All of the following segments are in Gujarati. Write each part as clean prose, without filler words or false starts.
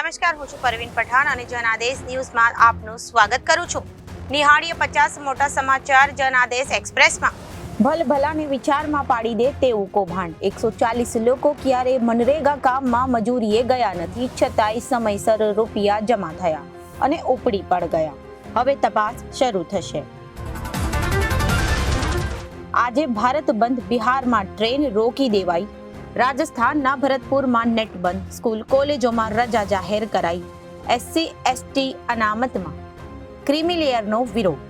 નમસ્કાર, હું છું પરવીન પઠાણ અને જનાદેશ ન્યૂઝમાં આપનું સ્વાગત કરું છું. નિહાળીએ 50 મોટા સમાચાર જનાદેશ એક્સપ્રેસમાં. ભલભલાને વિચારમાં પાડી દે તેવું કૌભાંડ. 140 લોકો ક્યારે મનરેગા કામમાં મજૂરીએ ગયા નથી, છતાંય સમયસર રૂપિયા જમા થયા અને ઉપડી પણ ગયા. હવે તપાસ શરૂ થશે. આજે ભારત બંધ, બિહારમાં ટ્રેન રોકી દેવાઈ. રાજસ્થાનના ભરતપુરમાં નેટ બંધ, સ્કૂલ કોલેજોમાં રજા જાહેર કરાઈ. SC/ST અનામતમાં ક્રિમિલેયરનો વિરોધ.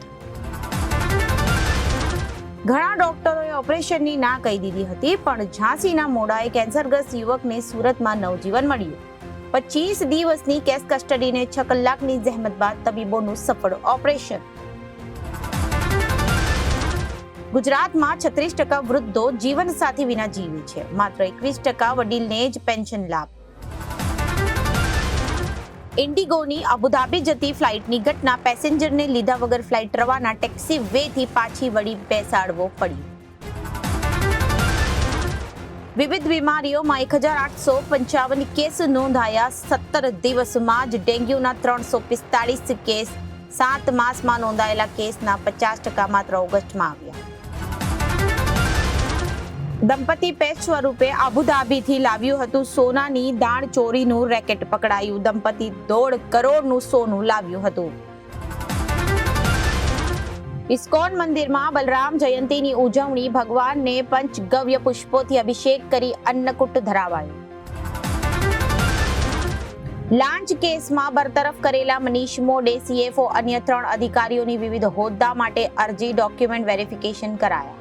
ઘણા ડોક્ટરોએ ઓપરેશનની ના કહી દીધી હતી, પણ ઝાંસીના મોડાએ કેન્સરગ્રસ્ત યુવકને સુરતમાં નવજીવન મળ્યું. 25 દિવસની કેસ કસ્ટડીને 6 કલાકની જહેમત બાદ તબીબોનું સફળ ઓપરેશન. ગુજરાતમાં 36% વૃદ્ધો જીવનસાથી વિના જીવે છે, માત્ર 21% વડીલને જ પેન્શન લાભ. ઇન્ડિગોની અબુધાબી જતી ફ્લાઇટની ઘટના, પેસેન્જરને લીધા વગર ફ્લાઇટ રવાના, ટેક્સી વેથી પાછી વળી બેસાડવો પડ્યો. વિવિધ બીમારીઓમાં 1855 કેસ નોંધાયા. 17 દિવસમાં જ ડેન્ગ્યુના 345 કેસ. 7 માસમાં નોંધાયેલા કેસના 50% માત્ર ઓગસ્ટમાં આવ્યા. દંપતી પેચ સ્વરૂપે અબુધાબીથી લાવ્યું હતું સોનાની દાણ ચોરીનું રેકેટ પકડાયું. દંપતી 1.5 કરોડનું સોનું લાવ્યું હતું. ઇસ્કોન મંદિરમાં બલરામ જયંતીની ઉજવણી, ભગવાનને પંચગવ્ય પુષ્પોથી અભિષેક કરી અન્નકૂટ ધરાવાયો. લાંચ કેસમાં બરતરફ કરેલા મનીષ મોડે, CFO અન્ય 3 અધિકારીઓની વિવિધ હોદ્દા માટે અરજી, ડોક્યુમેન્ટ વેરિફિકેશન કરાયા.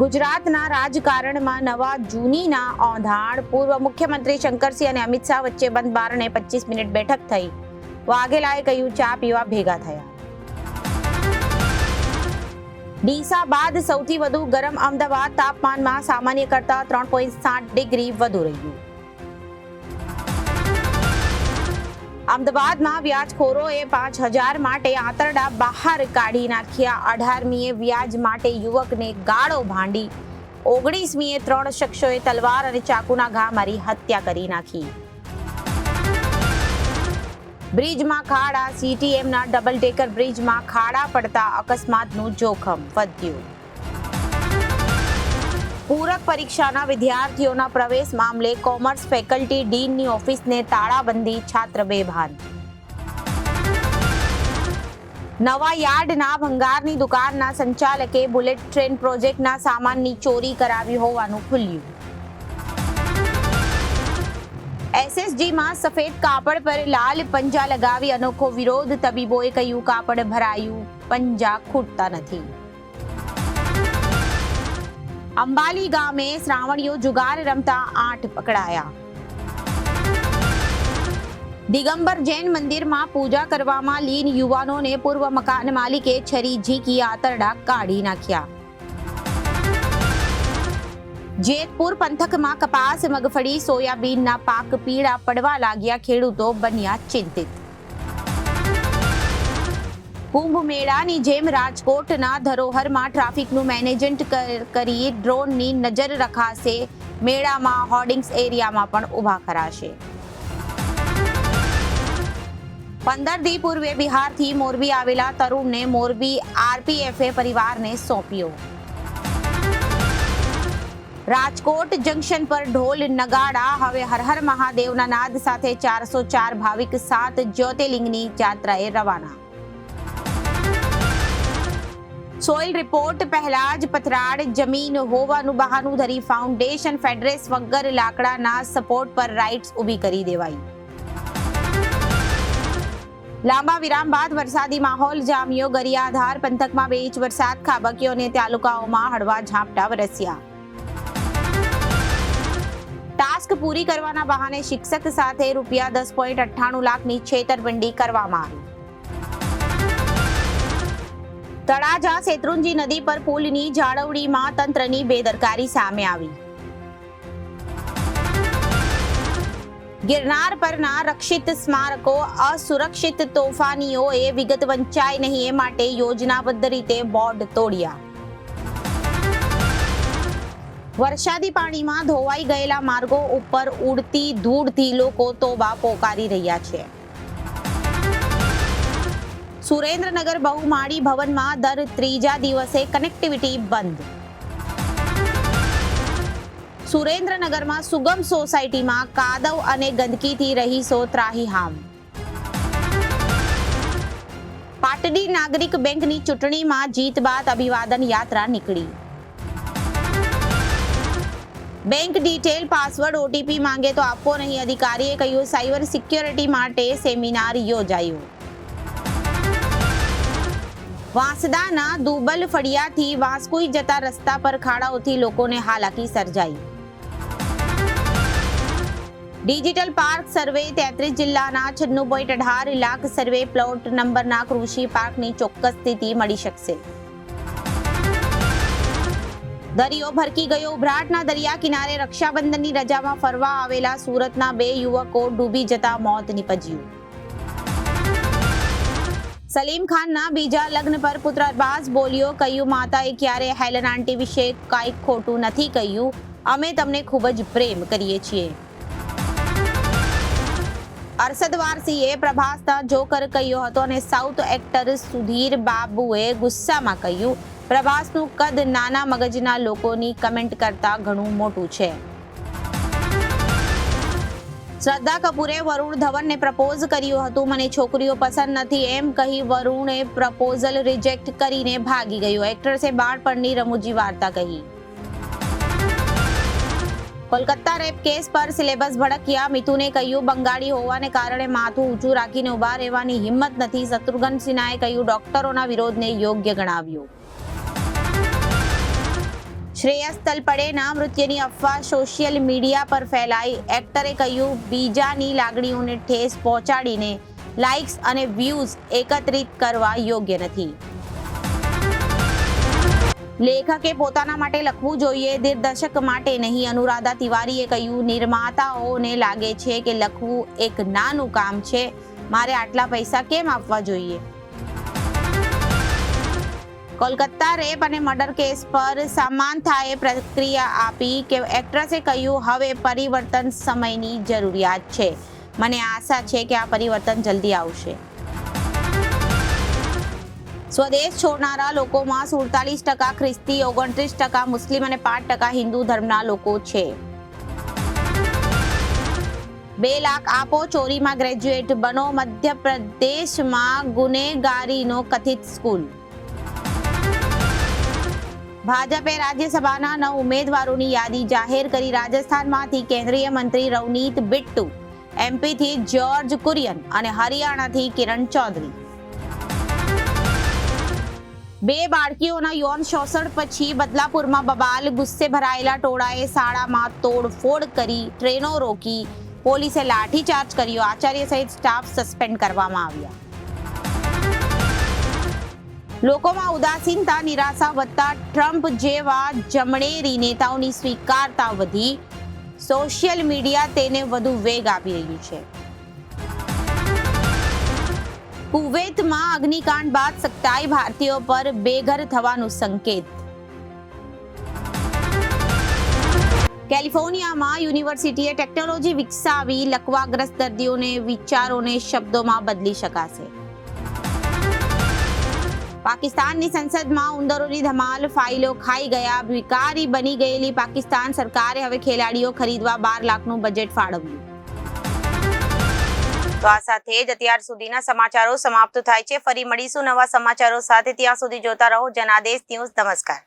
ગુજરાતના રાજકારણમાં નવા જૂનીના ઓંધાણ. પૂર્વ મુખ્યમંત્રી શંકરસિંહ અને અમિત શાહ વચ્ચે બંધ બારણે 25 મિનિટ બેઠક થઈ. વાઘેલાએ કહ્યું ચા પીવા ભેગા થયા. ડીસા બાદ સૌથી વધુ ગરમ અમદાવાદ, તાપમાનમાં સામાન્ય કરતા 3.7 ડિગ્રી વધુ રહ્યું. અમદાવાદમાં વ્યાજખોરોએ 5,000 માટે આંતરડા બહાર કાઢી નાખ્યા. 18મીએ વ્યાજ માટે યુવકને ગાળો ભાંડી. 19મીએ 3 શખ્સોએ તલવાર અને ચાકુના ઘા મારી હત્યા કરી નાખી. બ્રિજમાં ખાડા, CTMના ડબલ ડેકર બ્રિજમાં ખાડા પડતા અકસ્માતનું જોખમ વધ્યું. પૂરક પરીક્ષાના વિદ્યાર્થીઓના પ્રવેશ મામલે કોમર્સ ફેકલ્ટી ડીનની ઓફિસને તાળાબંધી, છાત્ર બેભાન. નવા યાર્ડના ભંગારની દુકાનના સંચાલકે બુલેટ ટ્રેન પ્રોજેક્ટના સામાનની ચોરી કરાવી હોવાનું ખુલ્યું. SSGમાં સફેદ કાપડ પર લાલ પંજા લગાવી અનોખો વિરોધ, તબીબોએ કહ્યું કાપડ ભરાયું, પંજા ખૂટતા નથી. અંબાલી ગામે શ્રાવણીઓ જુગાર રમતા 8 પકડાયા. દિગંબર જૈન મંદિરમાં પૂજા કરવામાં લીન યુવાનોને પૂર્વ મકાન માલિકે છરી ઝીકી આંતરડા કાઢી નાખ્યા. જેતપુર પંથકમાં કપાસ, મગફળી, સોયાબીનના પાક પીળા પડવા લાગ્યા, ખેડૂતો બન્યા ચિંતિત. કુંભ મેળાની જેમ રાજકોટના ધરોહરમાં ટ્રાફિકનું મેનેજમેન્ટ કરી ડ્રોનની નજર રખાશે. મેળામાં હોર્ડિંગ્સ એરિયામાં પણ ઊભા કરાશે. 15 દી પૂર્વે બિહારથી મોરબી આવેલા તરુણને મોરબી RPFએ પરિવારને સોંપ્યો. રાજકોટ જંકશન પર ઢોલ નગાડા, હવે હર હર મહાદેવના નાદ સાથે 404 ભાવિક 7 જ્યોતિર્લિંગની યાત્રાએ રવાના. સોઇલ રિપોર્ટ પહેલા જ પથરાળ જમીન હોવાનું બહાનું ધરી ફાઉન્ડેશન ફેડરેસ વગર લાકડાના સપોર્ટ પર રાઇટ્સ ઊભી કરી દેવાઈ. લાંબા વિરામ બાદ વરસાદી માહોલ જામ્યો. ગરિયાધાર પંથકમાં 2 ઇંચ વરસાદ ખાબક્યો અને તાલુકાઓમાં હળવા ઝાપટા વરસ્યા. ટાસ્ક પૂરી કરવાના બહાને શિક્ષક સાથે ₹10.98 લાખની છેતરપિંડી કરવામાં આવી. તળાજા શેત્રુંજી નદી પર પુલની જાળવણીમાં તંત્રની બેદરકારી સામે આવી. ગિરનાર પરના રક્ષિત સ્મારકો અસુરક્ષિત તોફાનીઓએ વિગત વંચાય નહીં એ માટે યોજનાબદ્ધ રીતે બોર્ડ તોડ્યા. વરસાદી પાણીમાં ધોવાઈ ગયેલા માર્ગો ઉપર ઉડતી ધૂળથી લોકો તોબા પોકારી રહ્યા છે. સુરેન્દ્રનગર બહુમાળી ભવનમાં દર ત્રીજા દિવસે કનેક્ટિવિટી બંધ. સુરેન્દ્રનગરમાં સુગમ સોસાયટીમાં કાદવ અને ગંદકીથી રહીશો ત્રાહિમામ. પાટડી નાગરિક બેંકની ચૂંટણીમાં જીત બાદ અભિવાદન યાત્રા નીકળી. બેંક ડિટેલ પાસવર્ડ ઓટીપી માંગે તો આપવો નહીં, અધિકારીએ કહ્યું. સાયબર સિક્યોરિટી માટે સેમિનાર યોજાયો. વાંસદાના દુબલ ફળિયાથી વાંસકુઈ જતા રસ્તા પર ખાડાઓથી લોકોને હાલાકી સર્જાઈ. ડિજિટલ પાર્ક સર્વે 33 જિલ્લાના 96.18 લાખ સર્વે પ્લોટ નંબરના કૃષિ પાર્કની ચોક્કસ સ્થિતિ મળી શકશે. દરિયો ભરકી ગયો. ઉભરાટના દરિયા કિનારે રક્ષાબંધનની રજામાં ફરવા આવેલા સુરતના 2 યુવકો ડૂબી જતા મોત નીપજ્યું. સલીમ ખાનના બીજા લગ્ન પર પુત્ર અરબાઝ બોલ્યો, કહ્યું માતાએ ક્યારે હેલન આંટી વિશે કાંઈ ખોટું નથી કહ્યું. અમે તમને ખૂબ જ પ્રેમ કરીએ છીએ. અરશદ વારસીએ પ્રભાસના જોકર કહ્યો હતો અને સાઉથ એક્ટર સુધીર બાબુએ ગુસ્સામાં કહ્યું, પ્રભાસનું કદ નાના મગજના લોકોની કમેન્ટ કરતા ઘણું મોટું છે. શ્રદ્ધા કપૂરે વરુણ ધવનને પ્રપોઝ કર્યું હતું. મને છોકરીઓ પસંદ નથી એમ કહી વરુણે પ્રપોઝલ રિજેક્ટ કરીને ભાગી ગયો. એક્ટ્રેસે બાળપણની રમૂજી વાર્તા કહી. કોલકાતા રેપ કેસ પર સિલેબસ ભડક્યા. મિથુને કહ્યું, બંગાળી હોવાને કારણે માથું ઊંચું રાખીને ઊભા રહેવાની હિંમત નથી. શત્રુઘ્ન સિન્હાએ કહ્યું, ડોક્ટરોના વિરોધને યોગ્ય ગણાવ્યો. શ્રેયસ તલપડેના મૃત્યુની અફવા સોશિયલ મીડિયા પર ફેલાઈ. એક્ટરે કહ્યું, બીજાની લાગણીઓને ઠેસ પહોંચાડીને લાઇક્સ અને વ્યૂઝ એકત્રિત કરવા યોગ્ય નથી. લેખકે પોતાના માટે લખવું જોઈએ, દિગ્દર્શક માટે નહીં. અનુરાધા તિવારીએ કહ્યું, નિર્માતાઓને લાગે છે કે લખવું એક નાનું કામ છે. મારે આટલા પૈસા કેમ આપવા જોઈએ? કોલકાતા રેપ અને મર્ડર કેસ પર સામાંથાએ પ્રતિક્રિયા આપી કે એક્ટ્રેસે કહ્યું, હવે પરિવર્તન સમયની જરૂરિયાત છે. મને આશા છે કે આ પરિવર્તન જલ્દી આવશે. સ્વદેશ છોડનારા લોકોમાં 47% ખ્રિસ્તી, 29% મુસ્લિમ અને 5% હિન્દુ ધર્મના લોકો છે. 2 લાખ આપો, ચોરીમાં ગ્રેજ્યુએટ બનો. મધ્યપ્રદેશમાં ગુનેગારીનો કથિત સ્કૂલ. ભાજપે રાજ્યસભાના 9 ઉમેદવારોની યાદી જાહેર કરી. રાજસ્થાનમાંથી કેન્દ્રીય મંત્રી રવનીત બિટ્ટુ, એમપીથી જ્યોર્જ કુરિયન અને હરિયાણાથી કિરણ ચૌધરી. 2 બાળકીઓના યૌન શોષણ પછી બદલાપુરમાં બબાલ. ગુસ્સે ભરાયેલા ટોળાએ શાળામાં તોડફોડ કરી, ટ્રેનો રોકી, પોલીસે લાઠીચાર્જ કર્યો. આચાર્ય સહિત સ્ટાફ સસ્પેન્ડ કરવામાં આવ્યા. લોકોમાં ઉદાસીનતા, નિરાશા વધતા ટ્રમ્પ જેવા જમણેરી નેતાઓની સ્વીકારતા વધી. સોશિયલ મીડિયા તેને વધુ વેગ આપી રહ્યું છે. કુવૈતમાં અગ્નિકાંડ બાદ 27 ભારતીયો પર બેઘર થવાનું સંકેત. કેલિફોર્નિયામાં યુનિવર્સિટીએ ટેકનોલોજી વિકસાવી. લકવાગ્રસ્ત દર્દીઓને વિચારોને શબ્દોમાં બદલી શકાશે. પાકિસ્તાનની સંસદમાં ઉંદરોની ધમાલ. ફાઇલો ખાઈ ગયા. ભિખારી બની ગયેલી પાકિસ્તાન સરકારે હવે ખેલાડીઓ ખરીદવા 12 લાખનું બજેટ ફાળવ્યું. તો આ સાથે જ અત્યાર સુધીના સમાચારો સમાપ્ત થાય છે. ફરી મળીશું નવા સમાચારો સાથે. ત્યાં સુધી જોતા રહો જનાદેશ ન્યૂઝ. નમસ્કાર.